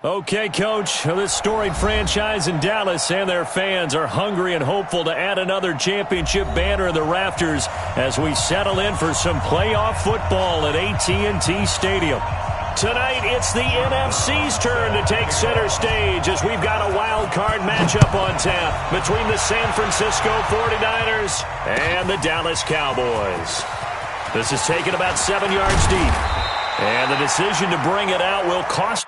Okay, Coach, this storied franchise in Dallas and their fans are hungry and hopeful to add another championship banner in the rafters as we settle in for some playoff football at AT&T Stadium. Tonight, it's the NFC's turn to take center stage as we've got a wild card matchup on tap between the San Francisco 49ers and the Dallas Cowboys. This is taken about 7 yards deep, and the decision to bring it out will cost.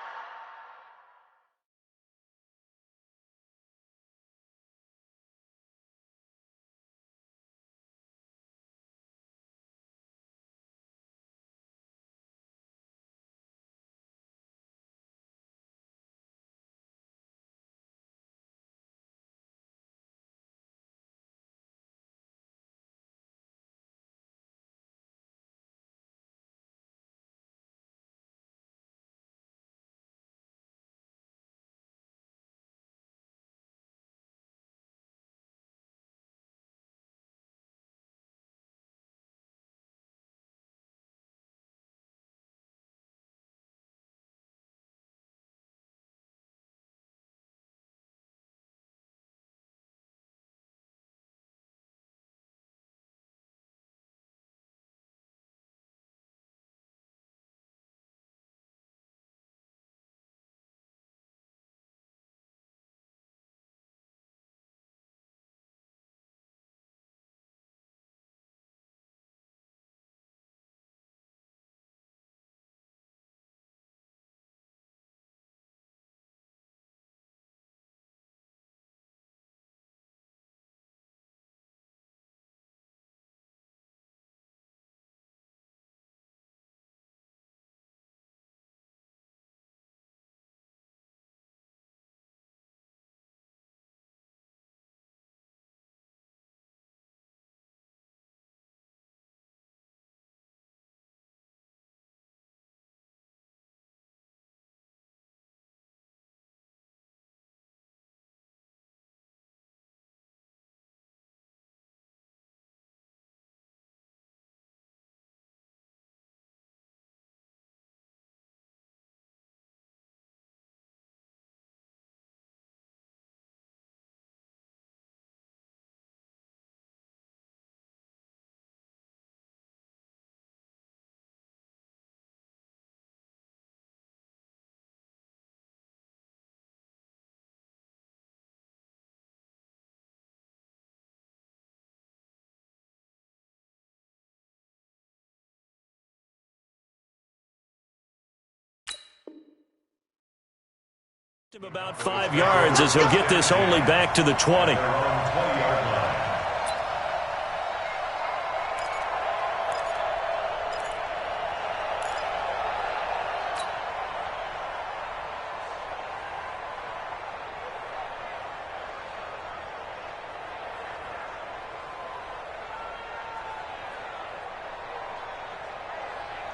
About 5 yards as he'll get this only back to the 20.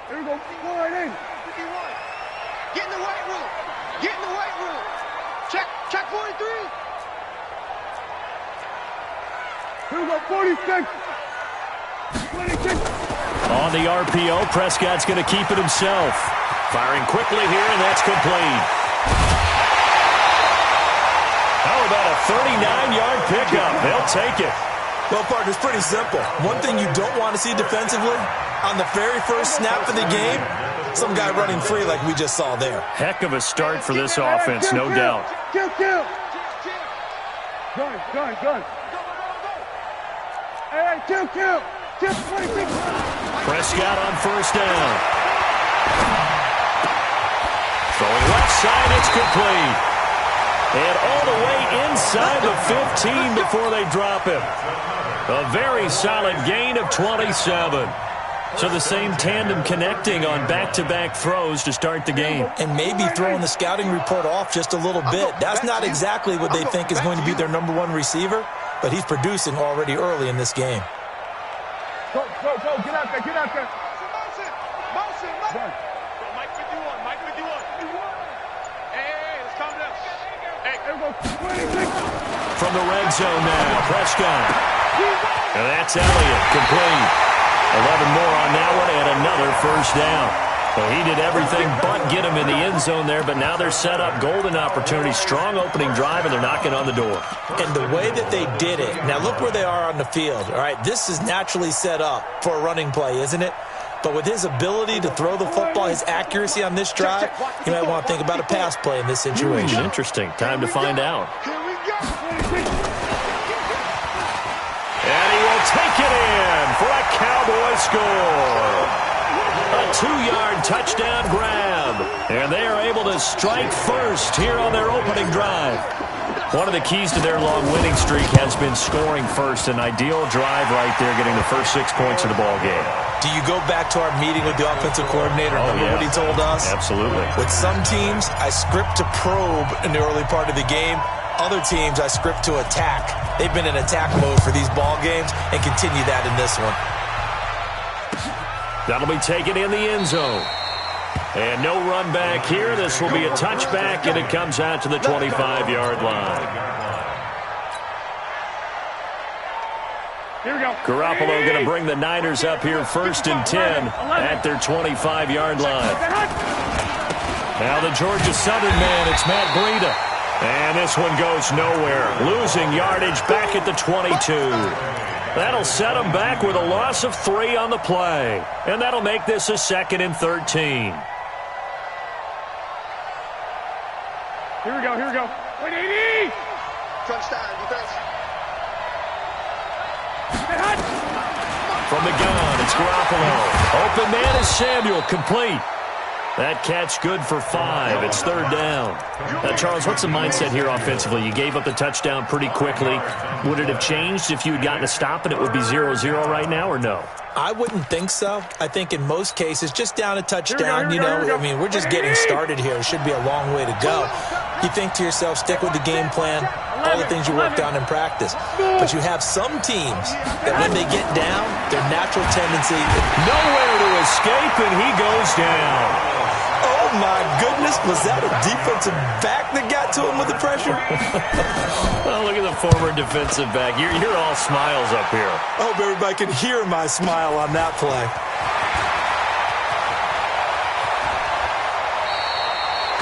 Here we go. Go right in. Get in the weight room. Get in the weight room. Check 43. Here we go. 46. 26. On the RPO, Prescott's going to keep it himself. Firing quickly here, and that's complete. How about a 39-yard pickup? They'll take it. Well, partner, it's pretty simple. One thing you don't want to see defensively, on the very first snap of the game, some guy running free like we just saw there. Heck of a start for this offense, no doubt. Kill. Gun. Hey, kill. Kill 26. Prescott on first down. Throwing left side, it's complete. And all the way inside the 15 before they drop him. A very solid gain of 27. So the same tandem connecting on back-to-back throws to start the game. And maybe throwing the scouting report off just a little bit. That's not exactly what they think is going to be their number one receiver, but he's producing already early in this game. Go. Get out there. Motion. Mike 51. Hey, let's calm down. Hey, there we go. 26. From the red zone now, Prescott. And that's Elliott, complete. 11 more on that one and another first down. Well, he did everything but get him in the end zone there, but now they're set up. Golden opportunity, strong opening drive, and they're knocking on the door. And the way that they did it, now look where they are on the field. All right, this is naturally set up for a running play, isn't it? But with his ability to throw the football, his accuracy on this drive, you might want to think about a pass play in this situation. Interesting. Time to find out. Here we go. And he will take it in for a Cowboy score. A 2-yard touchdown grab. And they are able to strike first here on their opening drive. One of the keys to their long winning streak has been scoring first. An ideal drive right there, getting the first 6 points of the ball game. Do you go back to our meeting with the offensive coordinator? Remember what he told us? Absolutely. With some teams, I script to probe in the early part of the game. Other teams, I script to attack. They've been in attack mode for these ball games and continue that in this one. That'll be taken in the end zone. And no run back here. This will be a touchback, and it comes out to the 25-yard line. Here we go. Garoppolo going to bring the Niners up here 1st and 10 at their 25-yard line. Now the Georgia Southern man, it's Matt Breida. And this one goes nowhere. Losing yardage back at the 22. That'll set them back with a loss of 3 on the play. And that'll make this a 2nd and 13. Here we go. Here we go. 180. Touchdown defense. From the gun, it's Garoppolo. Open man is Samuel, complete. That catch good for 5. It's 3rd down. Now, Charles, what's the mindset here offensively? You gave up the touchdown pretty quickly. Would it have changed if you had gotten a stop and it would be 0-0 right now, or no? I wouldn't think so. I think in most cases, just down a touchdown, I mean, we're just getting started here. It should be a long way to go. You think to yourself, stick with the game plan, all the things you worked on in practice. But you have some teams that when they get down, their natural tendency, nowhere to escape, and he goes down. Oh, my goodness. Was that a defensive back that got to him with the pressure? Oh, look at the former defensive back. You're all smiles up here. I hope everybody can hear my smile on that play.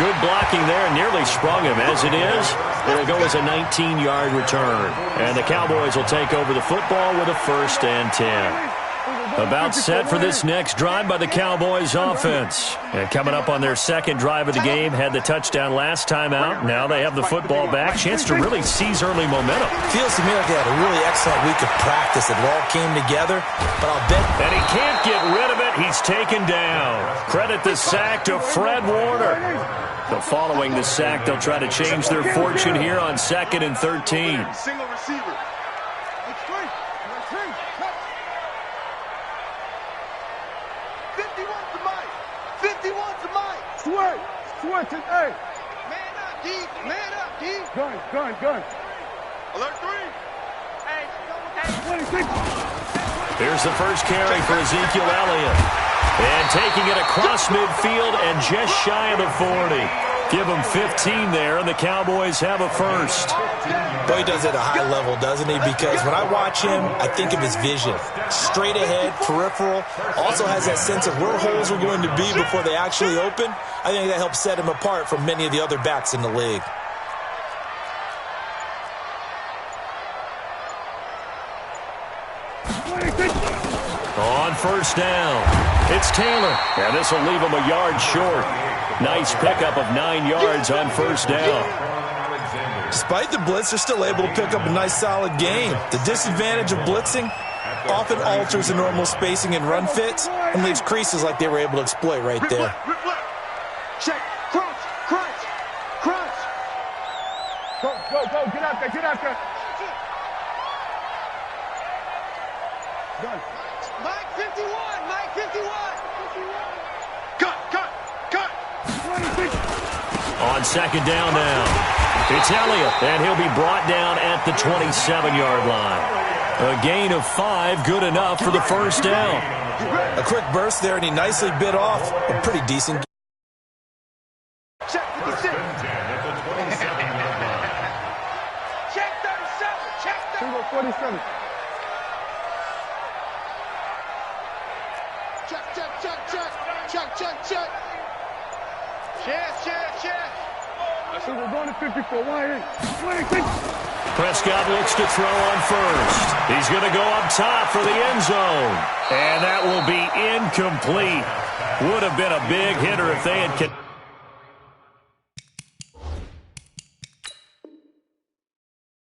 Good blocking there, nearly sprung him. As it is, it'll go as a 19-yard return. And the Cowboys will take over the football with a 1st and 10. About set for this next drive by the Cowboys offense. And coming up on their 2nd drive of the game, had the touchdown last time out. Now they have the football back. Chance to really seize early momentum. Feels to me like they had a really excellent week of practice. It all came together, but I'll bet. And he can't get rid of it. He's taken down. Credit the sack to Fred Warner. So following the sack, they'll try to change their fortune here on 2nd and 13. Single receiver. Hey. Man up, D. Man up, D. Gun. Alert 3. Hey, 26. Here's the first carry for Ezekiel Elliott. And taking it across midfield and just shy of the 40. Give him 15 there, and the Cowboys have a 1st. Boy, he does it at a high level, doesn't he? Because when I watch him, I think of his vision. Straight ahead, peripheral. Also has that sense of where holes are going to be before they actually open. I think that helps set him apart from many of the other backs in the league. On 1st down, it's Taylor. And this will leave him a yard short. Nice pickup of 9 yards on 1st down. Despite the blitz, they're still able to pick up a nice solid gain. The disadvantage of blitzing often alters the normal spacing and run fits and leaves creases like they were able to exploit right there. Check. Crunch. Go. Get out there. Done. Mike 51. Cut. 26. On 2nd down now, it's Elliott, and he'll be brought down at the 27-yard line. A gain of 5, good enough for the 1st down. A quick burst there, and he nicely bit off a pretty decent. Check 56. Check 37. Check 47. Check. Prescott looks to throw on first. He's going to go up top for the end zone. And that will be incomplete. Would have been a big hitter if they had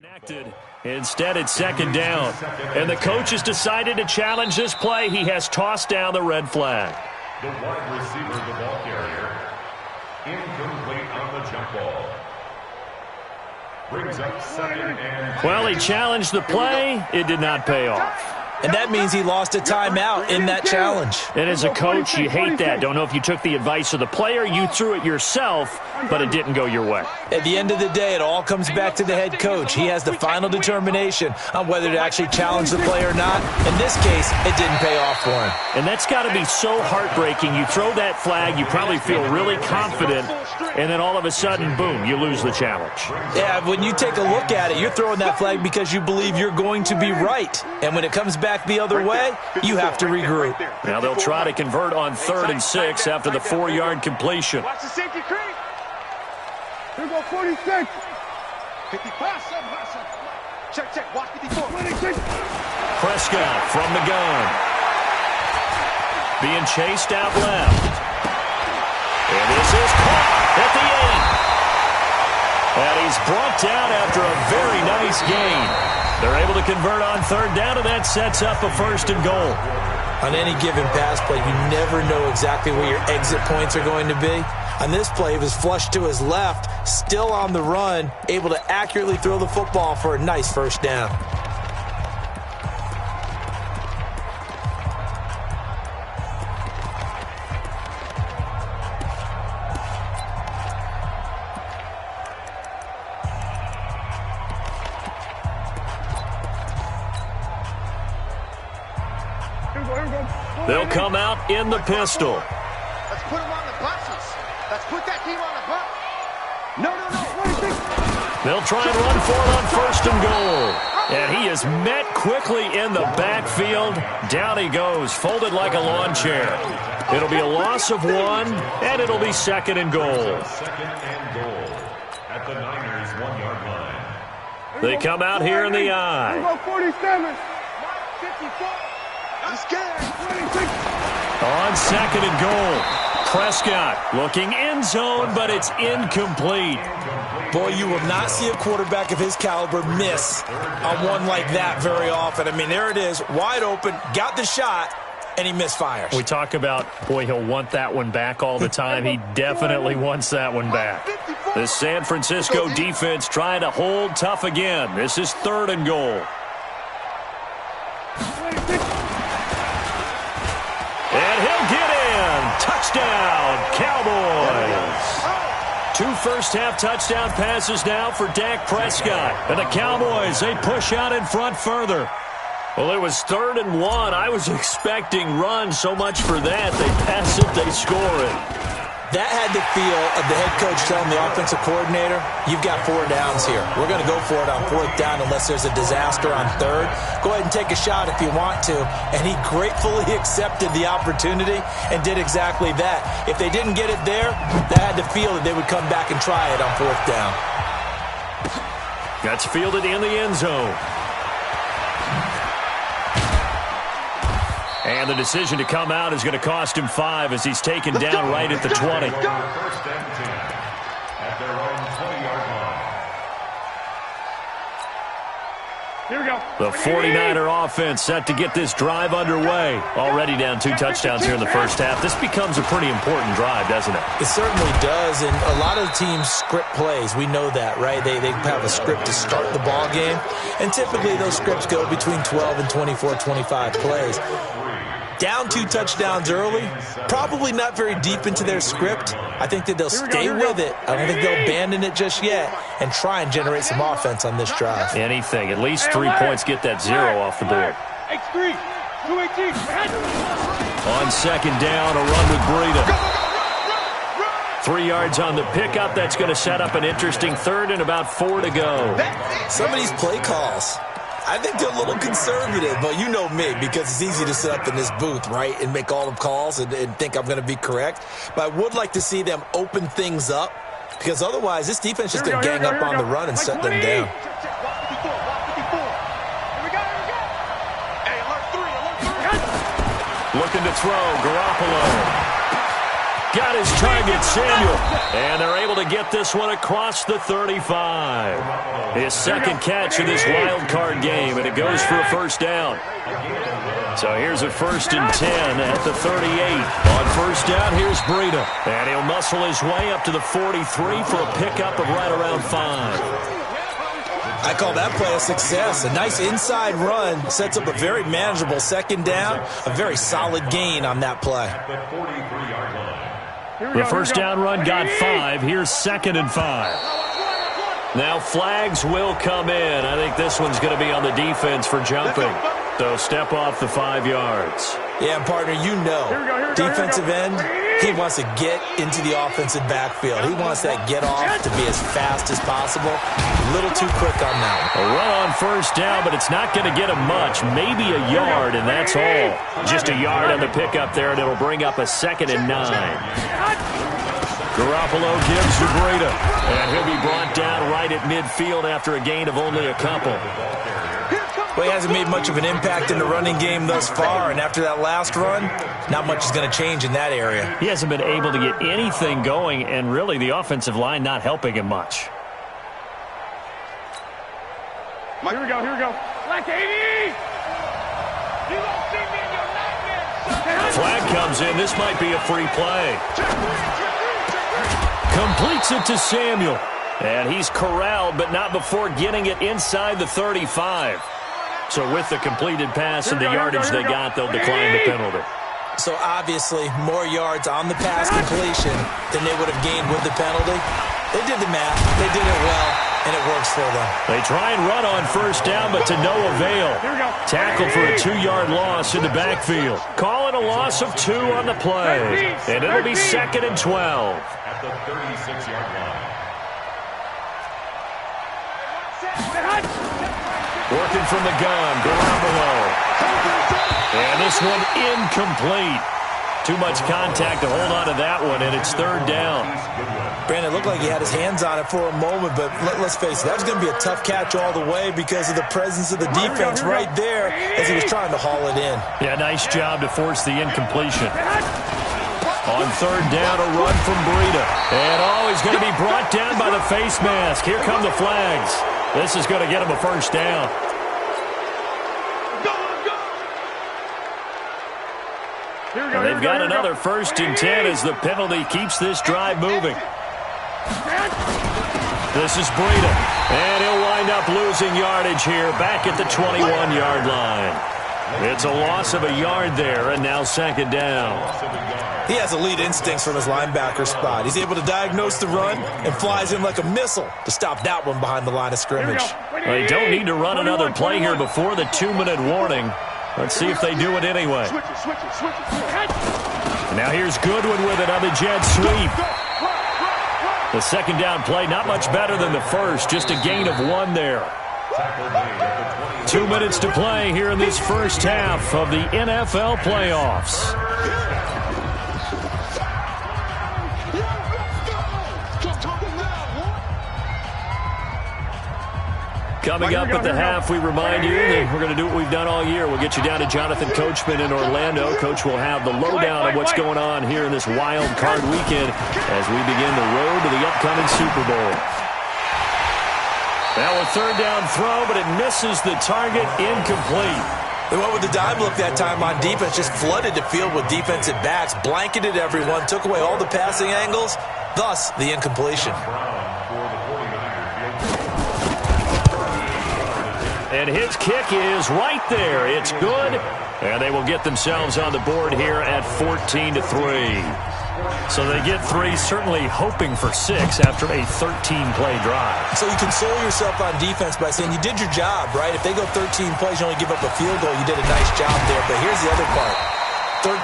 connected. Instead, it's second down. And the coach has decided to challenge this play. He has tossed down the red flag. The wide receiver, the ball carrier, incomplete on the jump ball. Brings up second and... Well, he challenged the play. It did not pay off. And that means he lost a timeout in that challenge. And as a coach, you hate that. Don't know if you took the advice of the player, you threw it yourself, but it didn't go your way. At the end of the day, it all comes back to the head coach. He has the final determination on whether to actually challenge the play or not. In this case, it didn't pay off for him. And that's got to be so heartbreaking. You throw that flag, you probably feel really confident, and then all of a sudden, boom, you lose the challenge. Yeah, when you take a look at it, you're throwing that flag because you believe you're going to be right. And when it comes back the other way, you have to regroup. Now they'll try to convert on 3rd and 6 after the 4-yard completion. Watch the safety creep. Here go 46. 55. Check. Watch 54. 26. Prescott from the gun. Being chased out left. And this is caught at the 8. And he's brought down after a very nice gain. They're able to convert on 3rd down, and that sets up a 1st and goal. On any given pass play, you never know exactly where your exit points are going to be. On this play, he was flushed to his left, still on the run, able to accurately throw the football for a nice 1st down. They'll come out in the pistol. Let's put him on the buses. Let's put that team on the bus. No. They'll try and run for it on 1st and goal. And he is met quickly in the backfield. Down he goes, folded like a lawn chair. It'll be a loss of 1, and it'll be 2nd and goal. 2nd and goal at the Niners' 1-yard line. They come out here in the I. Here go 47. 54. I'm scared. 26. On 2nd and goal. Prescott looking end zone, but it's incomplete. Boy, you will not see a quarterback of his caliber miss on one like that very often. I mean, there it is, wide open, got the shot, and he misfires. We talk about, boy, he'll want that one back all the time. He definitely wants that one back. The San Francisco defense trying to hold tough again. This is 3rd and goal. And he'll get in. Touchdown, Cowboys. 2 first-half touchdown passes now for Dak Prescott. And the Cowboys, they push out in front further. Well, it was 3rd and 1. I was expecting run, so much for that. They pass it, they score it. That had the feel of the head coach telling the offensive coordinator, you've got 4 downs here. We're going to go for it on 4th down unless there's a disaster on 3rd. Go ahead and take a shot if you want to. And he gratefully accepted the opportunity and did exactly that. If they didn't get it there, that had the feel that they would come back and try it on 4th down. That's fielded in the end zone. And the decision to come out is going to cost him 5 as he's taken down right at the 20. 1st and 10 at their own 20-yard line. Here we go. The 49er offense set to get this drive underway. Already down 2 touchdowns here in the first half. This becomes a pretty important drive, doesn't it? It certainly does, and a lot of the teams script plays. We know that, right? They have a script to start the ball game, and typically those scripts go between 12 and 24, 25 plays. Down 2 touchdowns early, probably not very deep into their script. I think that they'll stay with it. I don't think they'll abandon it just yet and try and generate some offense on this drive. Anything. At least 3 points get that 0 off the board. X3, 218. On 2nd down, a run with Breida. 3 yards on the pickup. That's going to set up an interesting 3rd and about 4 to go. Some of these play calls, I think they're a little conservative, but you know me, because it's easy to sit up in this booth, right, and make all the calls and think I'm going to be correct. But I would like to see them open things up because otherwise this defense is just going to gang up on the run and set them down. Looking to throw, Garoppolo. Got his target, Samuel. And they're able to get this one across the 35. His second catch of this wild card game, and it goes for a first down. So here's a 1st and 10 at the 38. On first down, here's Breida. And he'll muscle his way up to the 43 for a pickup of right around 5. I call that play a success. A nice inside run sets up a very manageable second down. A very solid gain on that play. The first down run got 5. Here's 2nd and 5. Now flags will come in. I think this one's going to be on the defense for jumping. So step off the 5 yards. Yeah, partner, you know, defensive end, he wants to get into the offensive backfield. He wants that get off to be as fast as possible. A little too quick on that one. A run on first down, but it's not going to get him much. Maybe a yard, and that's all. Just a yard on the pickup there, and it'll bring up a 2nd and 9. Garoppolo gives to Breida, and he'll be brought down right at midfield after a gain of only a couple. Well, he hasn't made much of an impact in the running game thus far, and after that last run, not much is going to change in that area. He hasn't been able to get anything going, and really the offensive line not helping him much. Here we go. Black 80! You won't see me in your nightmares. Flag comes in. This might be a free play. Completes it to Samuel. And he's corralled, but not before getting it inside the 35. So with the completed pass and the yardage they got, they'll decline the penalty. So obviously, more yards on the pass completion than they would have gained with the penalty. They did the math. They did it well, and it works for them. They try and run on first down, but to no avail. Tackled for a 2-yard loss in the backfield. Calling a loss of 2 on the play. And it'll be 2nd and 12. At the 36-yard line. Working from the gun, Garoppolo. And this one incomplete. Too much contact to hold on to that one, and it's 3rd down. Brandon, it looked like he had his hands on it for a moment, but let's face it, that was going to be a tough catch all the way because of the presence of the defense right there as he was trying to haul it in. Yeah, nice job to force the incompletion. On 3rd down, a run from Breida. And, he's going to be brought down by the face mask. Here come the flags. This is going to get him a first down. And they've got another 1st and 10 as the penalty keeps this drive moving. This is Breida. And he'll wind up losing yardage here back at the 21-yard line. It's a loss of a yard there, and now 2nd down. He has elite instincts from his linebacker spot. He's able to diagnose the run and flies in like a missile to stop that one behind the line of scrimmage. They don't need to run another play here before the 2-minute warning. Let's see if they do it anyway. Now here's Goodwin with it on the jet sweep. The 2nd down play, not much better than the first, just a gain of 1 there. 2 minutes to play here in this first half of the NFL playoffs. Coming up at the half, we remind you that we're going to do what we've done all year. We'll get you down to Jonathan Coachman in Orlando. Coach will have the lowdown of what's going on here in this wild card weekend as we begin the road to the upcoming Super Bowl. Now a 3rd down throw, but it misses the target, incomplete. They went with the dime look that time on defense, just flooded the field with defensive backs, blanketed everyone, took away all the passing angles, thus the incompletion. And his kick is right there. It's good. And they will get themselves on the board here at 14-3. So they get 3, certainly hoping for 6 after a 13-play drive. So you console yourself on defense by saying you did your job, right? If they go 13 plays, you only give up a field goal, you did a nice job there. But here's the other part.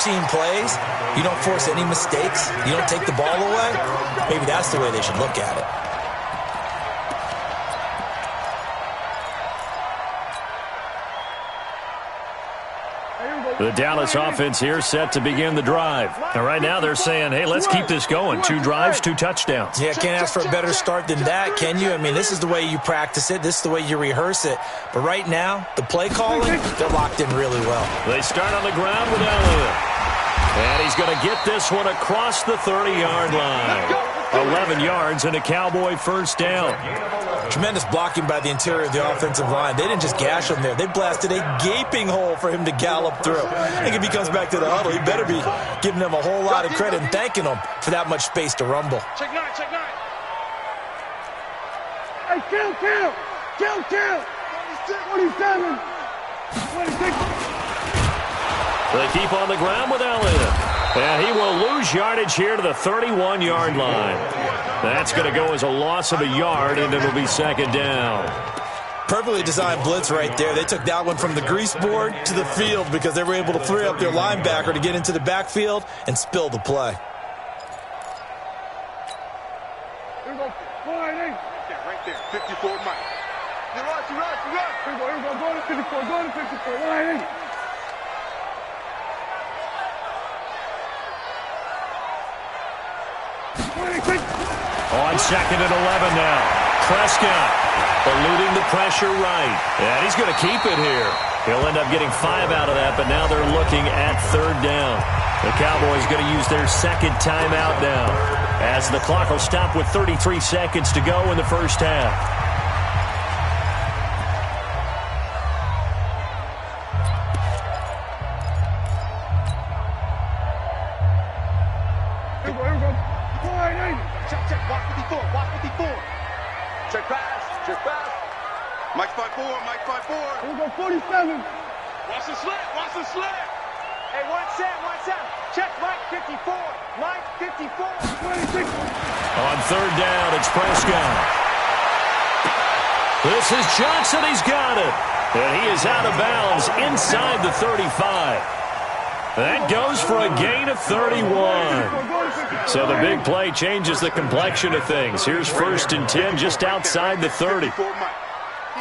13 plays, you don't force any mistakes, you don't take the ball away. Maybe that's the way they should look at it. The Dallas offense here set to begin the drive. And right now they're saying, hey, let's keep this going. 2 drives, 2 touchdowns. Yeah, can't ask for a better start than that, can you? I mean, this is the way you practice it. This is the way you rehearse it. But right now, the play calling, they're locked in really well. They start on the ground with Elliott. And he's going to get this one across the 30-yard line. 11 yards and a Cowboy first down. Tremendous blocking by the interior of the offensive line. They didn't just gash him there. They blasted a gaping hole for him to gallop through. I think if he comes back to the huddle, he better be giving them a whole lot of credit and thanking them for that much space to rumble. Check 9, check 9. Hey, kill. 27. 26. They keep on the ground with Elliott. And he will lose yardage here to the 31-yard line. That's going to go as a loss of a yard, and it'll be second down. Perfectly designed blitz right there. They took that one from the grease board to the field because they were able to free up their linebacker to get into the backfield and spill the play. Here we go. Right there. 54, Mike. You run. Here we go. Go to 54. Line 8. On second and 11 now. Prescott eluding the pressure right. And he's going to keep it here. He'll end up getting 5 out of that, but now they're looking at third down. The Cowboys going to use their second timeout now, as the clock will stop with 33 seconds to go in the first half. Mike 5-4. Here we go, 47. Watch the slant. Hey, one set. Check Mike 54. Mike 54. 26. On third down, it's Prescott. This is Johnson. He's got it. And he is out of bounds inside the 35. That goes for a gain of 31. So the big play changes the complexion of things. Here's first and 10 just outside the 30. Keep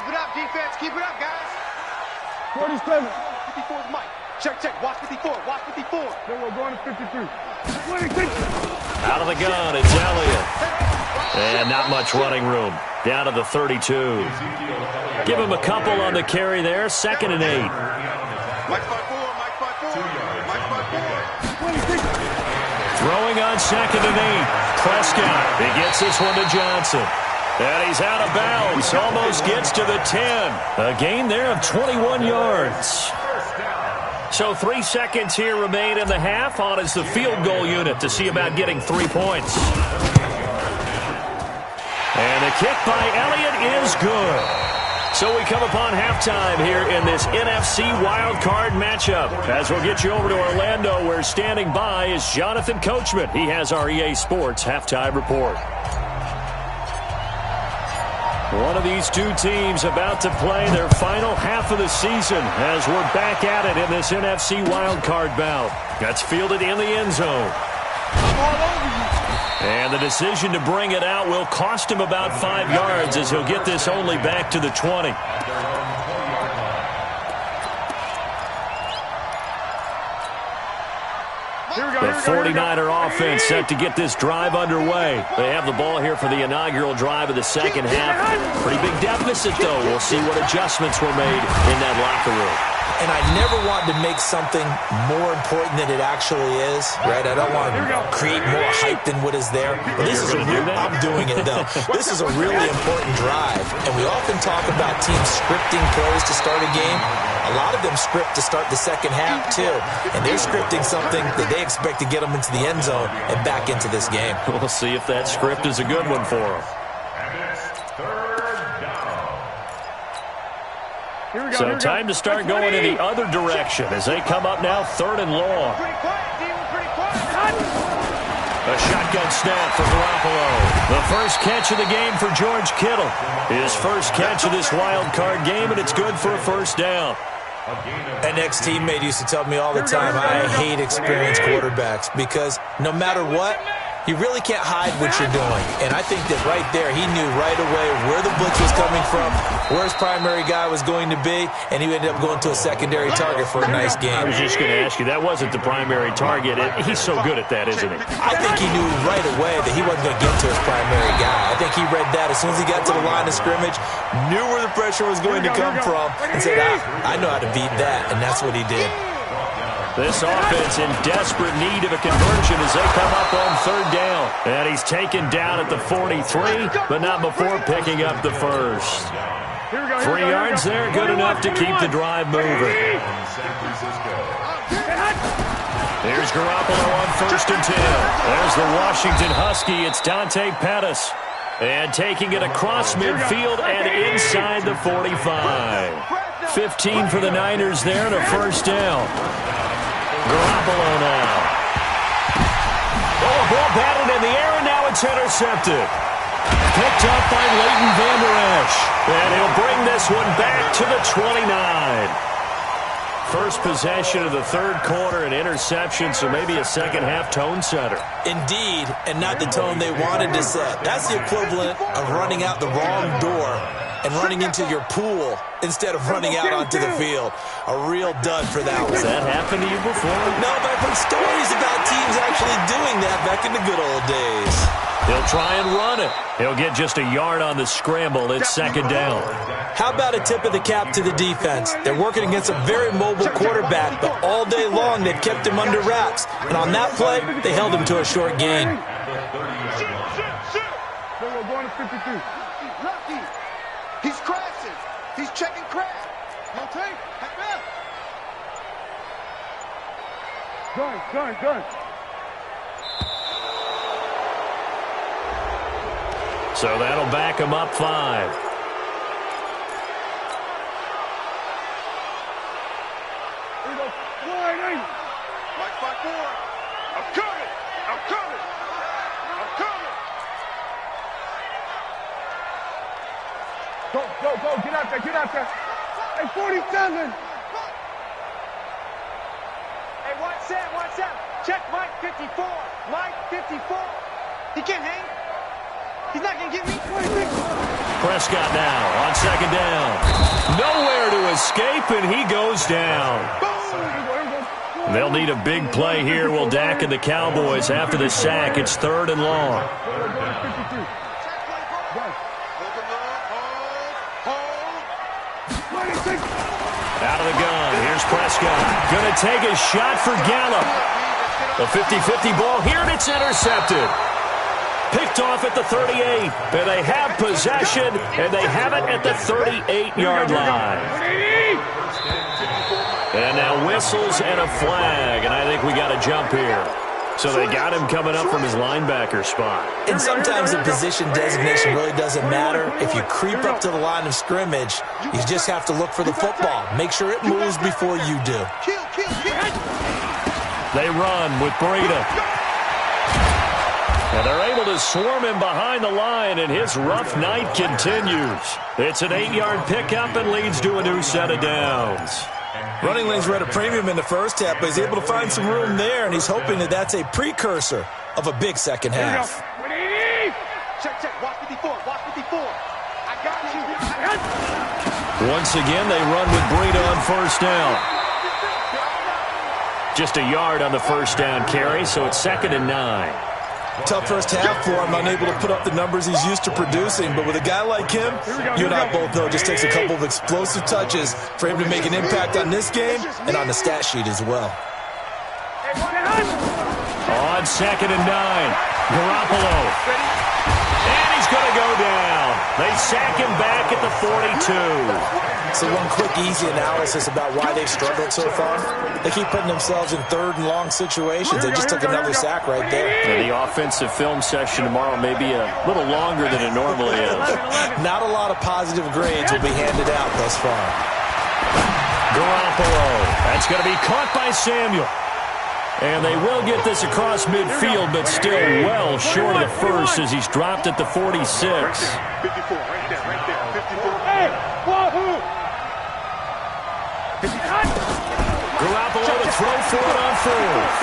it up, defense. Keep it up, guys. 47. 54 is Mike. Check. Watch 54. Then we're going to 53. 26. Out of the gun, it's Elliott. And not much running room. Down to the 32. Give him a couple on the carry there. Second and 8. Mike 5-4. Throwing on second and 8. Prescott. He gets this one to Johnson. And he's out of bounds. Almost gets to the 10. A gain there of 21 yards. So 3 seconds here remain in the half. On is the field goal unit to see about getting 3 points. And the kick by Elliott is good. So we come upon halftime here in this NFC wildcard matchup. As we'll get you over to Orlando, where standing by is Jonathan Coachman. He has our EA Sports halftime report. One of these two teams about to play their final half of the season as we're back at it in this NFC wildcard bout. That's fielded in the end zone. And the decision to bring it out will cost him about 5 yards, as he'll get this only back to the 20. The 49er offense set to get this drive underway. They have the ball here for the inaugural drive of the second half. Pretty big deficit, though. We'll see what adjustments were made in that locker room. And I never want to make something more important than it actually is, right? I don't want to create more hype than what is there. But this is I'm doing it, though. This is a really important drive. And we often talk about teams scripting plays to start a game. A lot of them script to start the second half, too. And they're scripting something that they expect to get them into the end zone and back into this game. We'll see if that script is a good one for them. So time to start going in the other direction as they come up now, third and long. A shotgun snap for Garoppolo. The first catch of the game for George Kittle. His first catch of this wild card game, and it's good for a first down. An ex-teammate used to tell me all the time, I hate experienced quarterbacks because no matter what, You really can't hide what you're doing. And I think that right there, he knew right away where the blitz was coming from, where his primary guy was going to be, and he ended up going to a secondary target for a nice game. I was just going to ask you, that wasn't the primary target. He's so good at that, isn't he? I think he knew right away that he wasn't going to get to his primary guy. I think he read that as soon as he got to the line of scrimmage, knew where the pressure was going to come from, and said, I know how to beat that, and that's what he did. This offense in desperate need of a conversion as they come up on third down. And he's taken down at the 43, but not before picking up the first. 3 yards there, good enough to keep the drive moving. Here's Garoppolo on 1st and 10. There's the Washington Husky. It's Dante Pettis. And taking it across midfield and inside the 45. 15 for the Niners there and a first down. Garoppolo now. Oh, ball batted in the air, and now it's intercepted. Picked up by Leighton Vander Esch. And he'll bring this one back to the 29. First possession of the third quarter, an interception, so maybe a second-half tone setter. Indeed, and not the tone they wanted to set. That's the equivalent of running out the wrong door and running into your pool instead of running out onto the field. A real dud for that one. Has that happened to you before? No, but I've heard stories about teams actually doing that back in the good old days. He'll try and run it. He'll get just a yard on the scramble. It's second down. How about a tip of the cap to the defense? They're working against a very mobile quarterback, but all day long they've kept him under wraps. And on that play, they held him to a short gain. Going to 52. Lucky. He's crashing. He's checking crash. No tape. Gun. So that'll back him up 5. Mike 5-4. I'm coming. Go. Get out there. Hey, 47. Hey, watch that. Check Mike 54. Mike 54. He can't hang. He's not going to get me. Prescott now on second down. Nowhere to escape, and he goes down. They'll need a big play here, will Dak and the Cowboys after the sack. It's 3rd and long. Out of the gun. Here's Prescott. Going to take a shot for Gallup. A 50-50 ball here, and it's intercepted. Picked off at the 38, and they have possession, and they have it at the 38-yard line. And now whistles and a flag, and I think we got a jump here. So they got him coming up from his linebacker spot. And sometimes the position designation really doesn't matter. If you creep up to the line of scrimmage, you just have to look for the football. Make sure it moves before you do. They run with Breida. And they're able to swarm him behind the line, and his rough night continues. It's an 8-yard pickup and leads to a new set of downs. Running lanes were at a premium in the first half, but he's able to find some room there, and he's hoping that that's a precursor of a big second half. Check. Watch 54. I got you. Once again, they run with Breida on first down. Just a yard on the first down carry, so it's 2nd and 9. Tough first half for him, unable to put up the numbers he's used to producing. But with a guy like him, you and I both know it just takes a couple of explosive touches for him to make an impact on this game and on the stat sheet as well. On 2nd and 9, Garoppolo. And he's going to go down. They sack him back at the 42. So one quick, easy analysis about why they've struggled so far. They keep putting themselves in 3rd and long situations. They just took another sack right there. And the offensive film session tomorrow may be a little longer than it normally is. Not a lot of positive grades will be handed out thus far. Garoppolo. That's going to be caught by Samuel. And they will get this across midfield, but still well short of the first as he's dropped at the 46. 54, right there. 54. Hey, wahoo! Garoppolo to throw for it on 4th.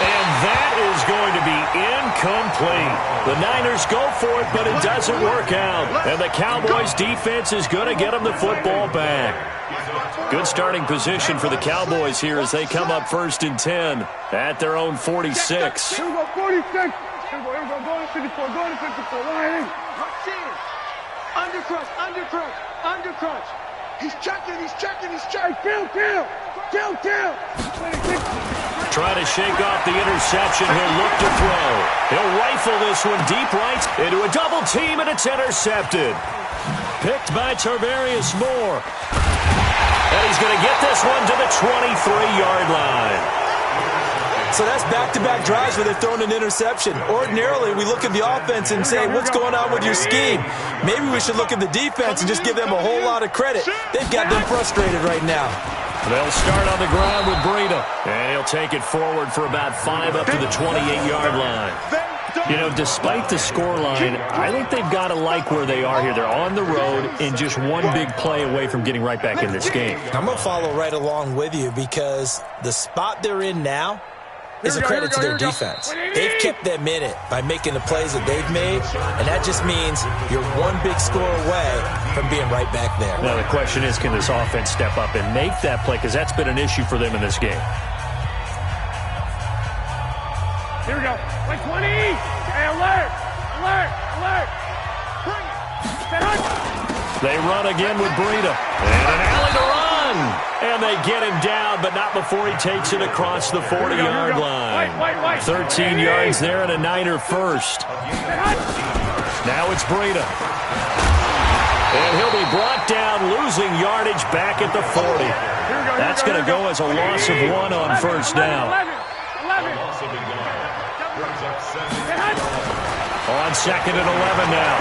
And that is going to be incomplete. The Niners go for it, but it doesn't work out. And the Cowboys defense is going to get them the football back. Good starting position for the Cowboys here as they come up 1st and 10 at their own 46. Here we go, 46. Here we go, go to 54, go to 54. Line in. Undercrunch, undercrunch, undercrunch. He's checking, he's checking, he's checking. Kill. Trying to shake off the interception. He'll look to throw. He'll rifle this one deep right into a double team, and it's intercepted. Picked by Tarvarius Moore. And he's going to get this one to the 23-yard line. So that's back-to-back drives where they've thrown an interception. Ordinarily, we look at the offense and say, what's going on with your scheme? Maybe we should look at the defense and just give them a whole lot of credit. They've got them frustrated right now. They'll start on the ground with Breida. And he'll take it forward for about 5 up to the 28-yard line. You know, despite the scoreline, I think they've got to like where they are here. They're on the road and just one big play away from getting right back in this game. I'm going to follow right along with you because the spot they're in now is a credit to their defense. They've kept them in it by making the plays that they've made, and that just means you're one big score away from being right back there. Now the question is, can this offense step up and make that play? Because that's been an issue for them in this game. Here we go. Like 20. Hey, alert. Bring it. They run again with Breida. And an alley to run. And they get him down, but not before he takes it across the 40-yard line. 13 yards there and a Niner first. Now it's Breida. And he'll be brought down, losing yardage back at the 40. That's going to go as a loss of 1 on first down. On 2nd and 11 now.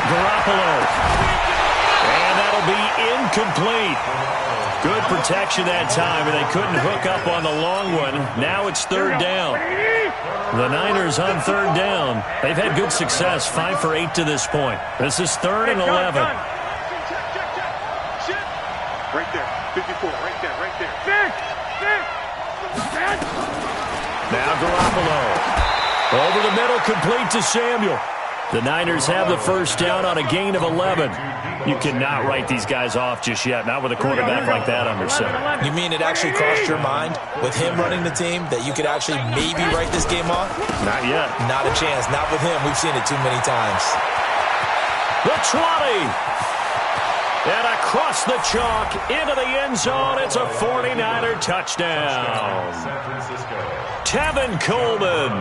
Garoppolo. And that'll be incomplete. Good protection that time, and they couldn't hook up on the long one. Now it's 3rd down. The Niners on 3rd down. They've had good success, 5 for 8 to this point. This is 3rd and 11. Right there, 54, right there. Now Garoppolo. Over the middle, complete to Samuel. The Niners have the first down on a gain of 11. You cannot write these guys off just yet, not with a quarterback like that under center. You mean it actually crossed your mind with him running the team that you could actually maybe write this game off? Not yet. Not a chance. Not with him. We've seen it too many times. The 20. And across the chalk into the end zone. It's a 49er touchdown. Tevin Coleman,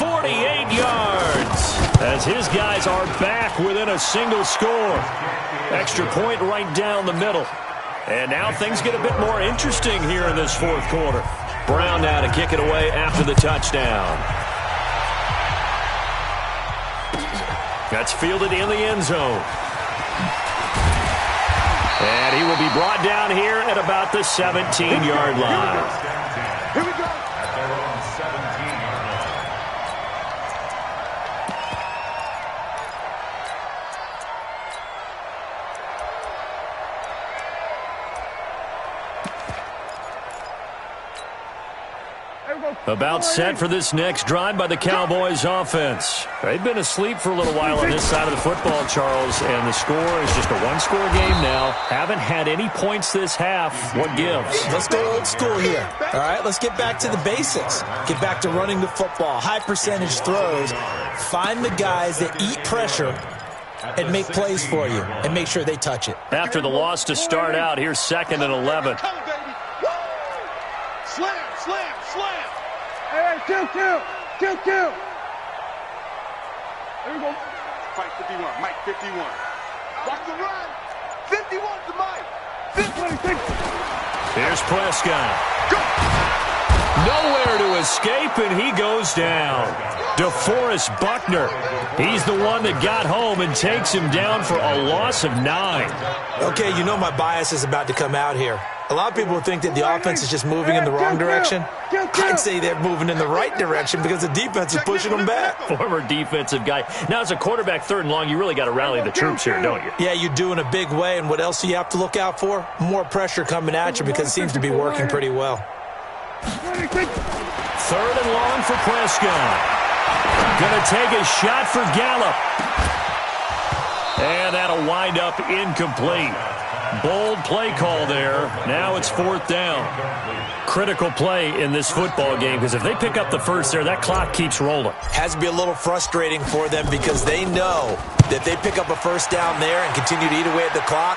48 yards. As his guys are back within a single score. Extra point right down the middle. And now things get a bit more interesting here in this 4th quarter. Brown now to kick it away after the touchdown. That's fielded in the end zone. And he will be brought down here at about the 17-yard line. Here we go. At their own 17-yard line. About set for this next drive by the Cowboys offense. They've been asleep for a little while on this side of the football, Charles, and the score is just a one-score game now. Haven't had any points this half. What gives? Let's go old school here. All right, let's get back to the basics. Get back to running the football, high percentage throws. Find the guys that eat pressure and make plays for you and make sure they touch it. After the loss to start out, here's 2nd and 11. Slam. Hey, kill. Here we go. Fight 51, Mike 51. Watch the run. 51 to Mike. 56. Here's Prescott. Nowhere to escape, and he goes down. DeForest Buckner. He's the one that got home and takes him down for a loss of 9. Okay, you know my bias is about to come out here. A lot of people think that the offense is just moving in the wrong direction. I'd say they're moving in the right direction because the defense is pushing them back. Former defensive guy. Now, as a quarterback 3rd and long, you really got to rally the troops here, don't you? Yeah, you do in a big way. And what else do you have to look out for? More pressure coming at you because it seems to be working pretty well. Third and long for Prescott. Going to take a shot for Gallup. And that'll wind up incomplete. Bold play call there. Now it's fourth down. Critical play in this football game because if they pick up the first there, that clock keeps rolling. Has to be a little frustrating for them because they know that they pick up a first down there and continue to eat away at the clock,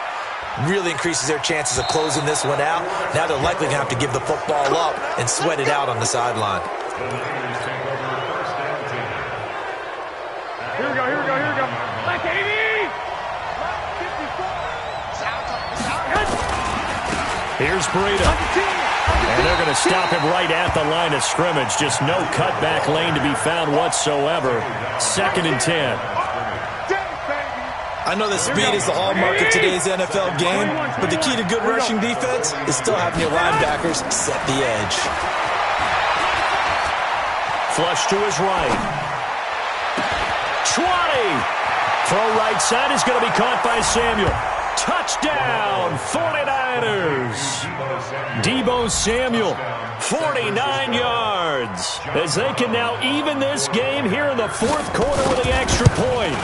really increases their chances of closing this one out. Now they're likely going to have to give the football up and sweat it out on the sideline. Here we go, here we go, here we go. Like 80! Here's Breida. And they're going to stop him right at the line of scrimmage. Just no cutback lane to be found whatsoever. 2nd and 10. I know that speed is the hallmark of today's NFL game, but the key to good rushing defense is still having your linebackers set the edge. Flush to his right. 20. Throw right side is going to be caught by Samuel. Touchdown, 49ers. Deebo Samuel, 49 yards. As they can now even this game here in the fourth quarter with the extra point.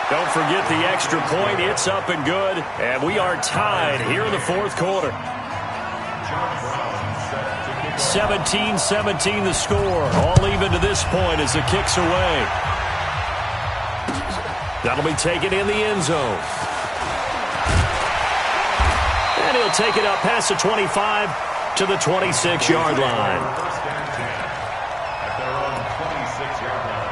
Don't forget the extra point. It's up and good. And we are tied here in the fourth quarter. 17-17 the score. All even to this point as the kick's away. That'll be taken in the end zone. And he'll take it up past the 25 to the 26-yard line. At their own 26-yard line.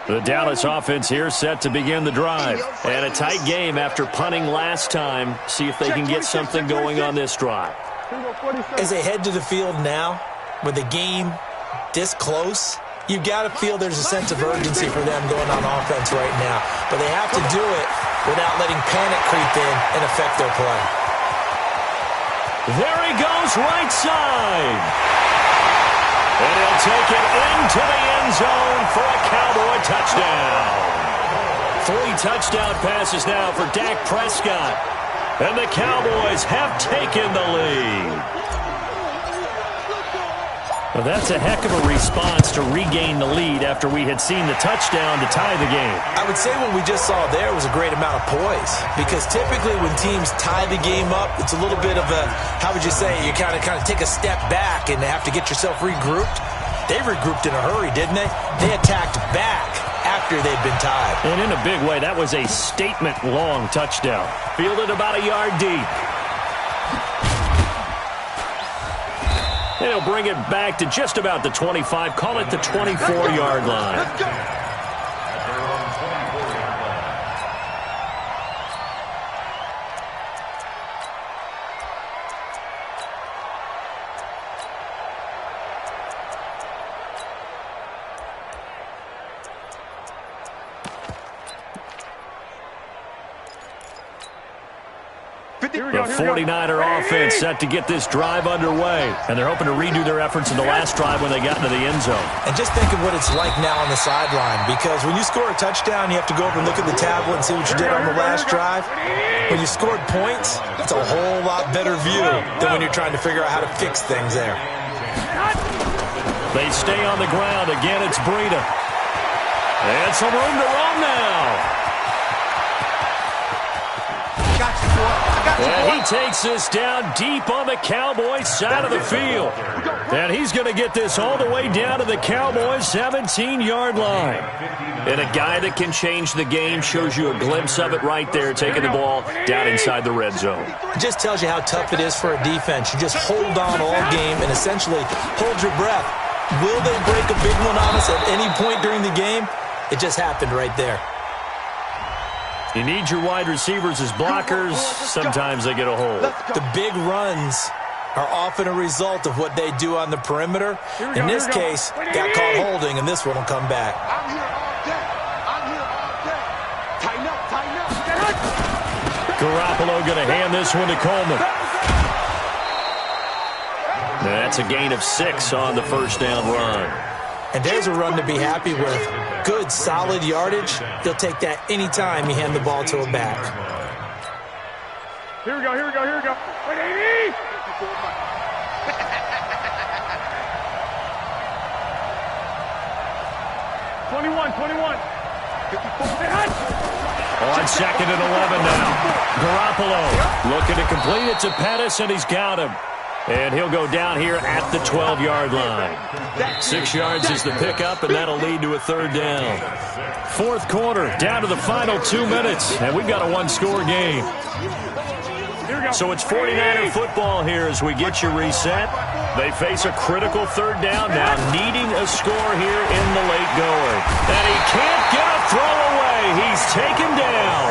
The Dallas offense here set to begin the drive. And a tight game after punting last time. See if they can get something going on this drive. As they head to the field now, with the game this close, you've got to feel there's a sense of urgency for them going on offense right now. But they have to do it without letting panic creep in and affect their play. There he goes, right side. And he'll take it into the end zone for a Cowboy touchdown. 3 touchdown passes now for Dak Prescott. And the Cowboys have taken the lead. Well, that's a heck of a response to regain the lead after we had seen the touchdown to tie the game. I would say what we just saw there was a great amount of poise. Because typically when teams tie the game up, it's a little bit of a, how would you say, you kind of take a step back and have to get yourself regrouped. They regrouped in a hurry, didn't they? They attacked back after they'd been tied. And in a big way, that was a statement-long touchdown. Fielded about a yard deep. They'll bring it back to just about the 25. Call it the 24-yard line. At their own 24-yard line. The 49er offense set to get this drive underway. And they're hoping to redo their efforts in the last drive when they got into the end zone. And just think of what it's like now on the sideline. Because when you score a touchdown, you have to go over and look at the tablet and see what you did on the last drive. When you scored points, it's a whole lot better view than when you're trying to figure out how to fix things there. They stay on the ground. Again, it's Breida. And some room to run now. And he takes this down deep on the Cowboys side of the field. And he's going to get this all the way down to the Cowboys 17-yard line. And a guy that can change the game shows you a glimpse of it right there, taking the ball down inside the red zone. It just tells you how tough it is for a defense. You just hold on all game and essentially hold your breath. Will they break a big one on us at any point during the game? It just happened right there. You need your wide receivers as blockers. Sometimes they get a hold. The big runs are often a result of what they do on the perimeter. In this case, got caught holding, and this one will come back. I'm here all day. I'm here all day. Tighten up, tighten up. Garoppolo going to hand this one to Coleman. That's a gain of 6 on the first down run. And there's a run to be happy with. Good, solid yardage. He'll take that anytime you hand the ball to a back. Here we go, here we go, here we go. Wait, 80! 21. 54. On 2nd and 11 now. Garoppolo looking to complete it to Pettis, and he's got him. And he'll go down here at the 12-yard line. 6 yards is the pickup, and that'll lead to a 3rd down. 4th quarter, down to the final 2 minutes, and we've got a one-score game. So it's 49er football here as we get you reset. They face a critical 3rd down now, needing a score here in the late going. And he can't get a throw away. He's taken down.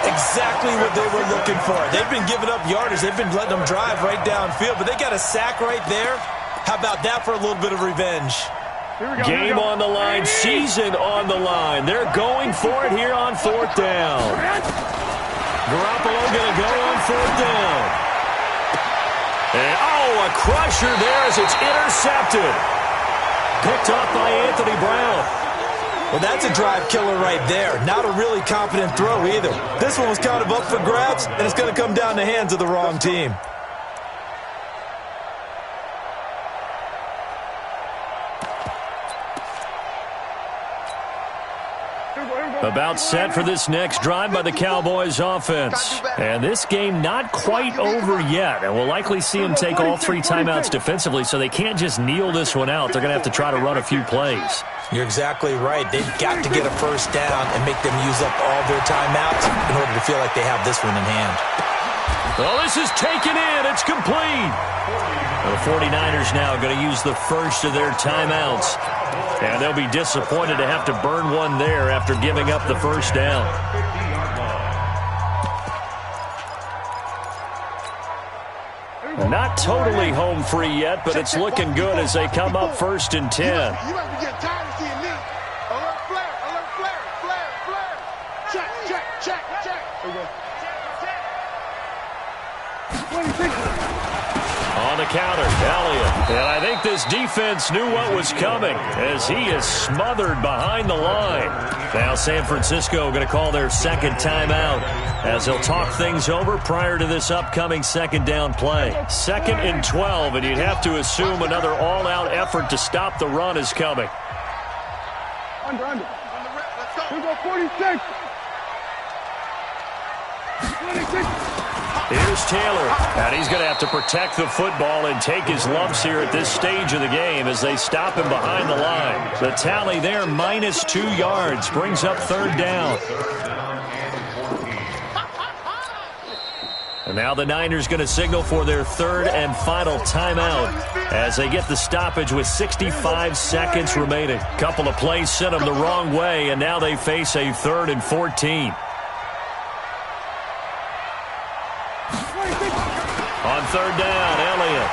Exactly what they were looking for. They've been giving up yardage. They've been letting them drive right downfield, but they got a sack right there. How about that for a little bit of revenge? Game on the line, season on the line. They're going for it here on 4th down. Garoppolo going to go on 4th down. And, a crusher there as it's intercepted. Picked up by Anthony Brown. Well, that's a drive killer right there. Not a really confident throw either. This one was kind of up for grabs, and it's going to come down the hands of the wrong team. About set for this next drive by the Cowboys offense. And this game not quite over yet. And we'll likely see them take all 3 timeouts defensively, so they can't just kneel this one out. They're going to have to try to run a few plays. You're exactly right. They've got to get a 1st down and make them use up all their timeouts in order to feel like they have this one in hand. Well, this is taken in. It's complete. Well, the 49ers now going to use the first of their timeouts. And they'll be disappointed to have to burn one there after giving up the 1st down. Not totally home free yet, but it's looking good as they come up 1st and 10. You might be getting tired of seeing me. Alert flare, flare. Check. On the counter, Elliott. And I think this defense knew what was coming as he is smothered behind the line. Now San Francisco going to call their 2nd timeout as they'll talk things over prior to this upcoming 2nd down play. 2nd and 12, and you'd have to assume another all-out effort to stop the run is coming. Under. We go 46. 26. Here's Taylor, and he's going to have to protect the football and take his lumps here at this stage of the game as they stop him behind the line. The tally there, -2 yards, brings up 3rd down. And now the Niners going to signal for their 3rd and final timeout as they get the stoppage with 65 seconds remaining. Couple of plays sent them the wrong way, and now they face a 3rd and 14. On 3rd down, Elliott.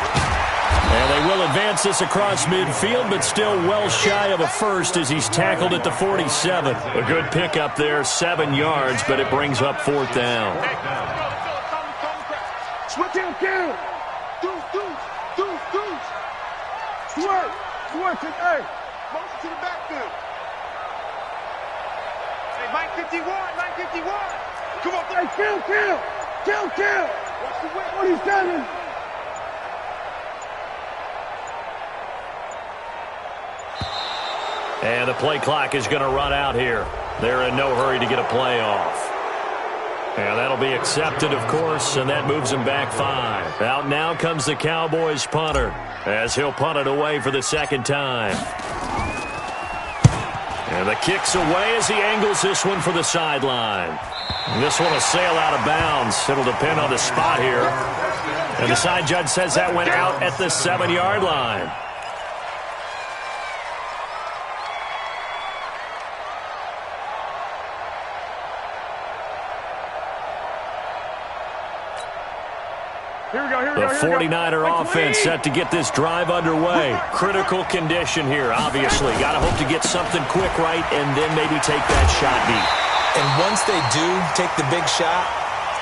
And they will advance this across midfield, but still well shy of a first as he's tackled at the 47. A good pickup there, 7 yards, but it brings up 4th down. Switch him, kill. Deuce. Switch it, hey. Motion to the backfield. Hey, Mike 51. Come on, hey, kill. Watch the whip. 47. And the play clock is going to run out here. They're in no hurry to get a play off. And that'll be accepted, of course, and that moves him back 5. Out now comes the Cowboys punter as he'll punt it away for the 2nd time. And the kick's away as he angles this one for the sideline. This one will sail out of bounds. It'll depend on the spot here. And the side judge says that went out at the 7-yard line. The 49er offense set to get this drive underway. Critical condition here, obviously. Got to hope to get something quick right and then maybe take that shot deep. And once they do take the big shot,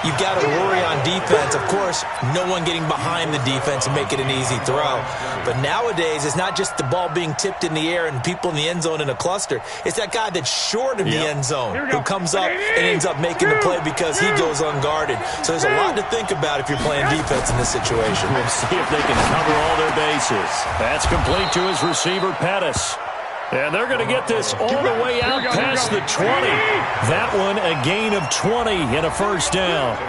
you've got to worry on defense. Of course, no one getting behind the defense and make it an easy throw. But nowadays, it's not just the ball being tipped in the air and people in the end zone in a cluster. It's that guy that's short of the end zone who comes up and ends up making the play because he goes unguarded. So there's a lot to think about if you're playing defense in this situation. We'll see if they can cover all their bases. That's complete to his receiver, Pettis. And they're going to get this all the way out past the 20. That one a gain of 20 and a first down.